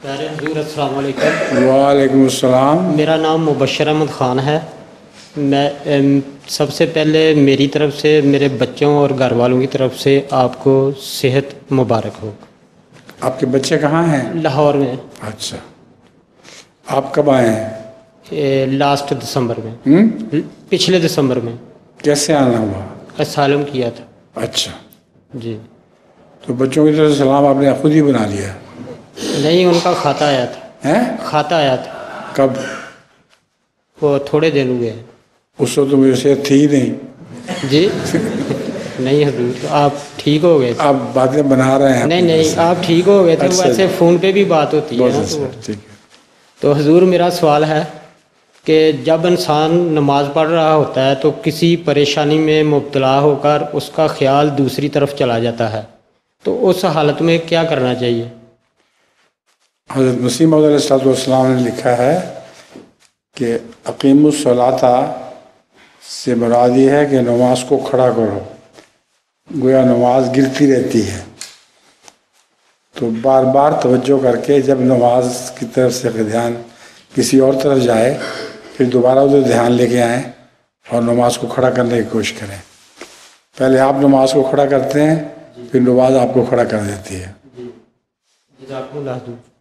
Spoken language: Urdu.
حضور السلام علیکم۔ وعلیکم السلام۔ میرا نام مبشر احمد خان ہے۔ میں سب سے پہلے میری طرف سے، میرے بچوں اور گھر والوں کی طرف سے آپ کو صحت مبارک ہو۔ آپ کے بچے کہاں ہیں؟ لاہور میں۔ اچھا، آپ کب آئے ہیں؟ لاسٹ دسمبر میں، پچھلے دسمبر میں۔ کیسے آنا ہوا؟ اسالم کیا تھا۔ اچھا جی۔ تو بچوں کی طرف سے سلام آپ نے خود ہی بنا لیا؟ نہیں، ان کا کھاتا آیا تھا۔ ہیں؟ کھاتا آیا تھا۔ کب؟ وہ تھوڑے دن ہوئے ہیں۔ اس وقت تو مجھے صحت تھی ہی نہیں۔ جی نہیں حضور، آپ ٹھیک ہو گئے تھے۔ آپ باتیں بنا رہے ہیں؟ نہیں، آپ ٹھیک ہو گئے تھے۔ اچھا، ویسے فون پہ بھی بات ہوتی ہے نا۔ ٹھیک ہے۔ تو حضور میرا سوال ہے کہ جب انسان نماز پڑھ رہا ہوتا ہے تو کسی پریشانی میں مبتلا ہو کر اس کا خیال دوسری طرف چلا جاتا ہے، تو اس حالت میں کیا کرنا چاہیے؟ حضرت مسیح موعود علیہ السلام نے لکھا ہے کہ اقیم الصلاۃ سے مراد یہ ہے کہ نماز کو کھڑا کرو، گویا نماز گرتی رہتی ہے، تو بار بار توجہ کر کے جب نماز کی طرف سے دھیان کسی اور طرف جائے پھر دوبارہ ادھر دھیان لے کے آئیں اور نماز کو کھڑا کرنے کی کوشش کریں۔ پہلے آپ نماز کو کھڑا کرتے ہیں، پھر نماز آپ کو کھڑا کر دیتی ہے۔ جزاکم اللہ خیر۔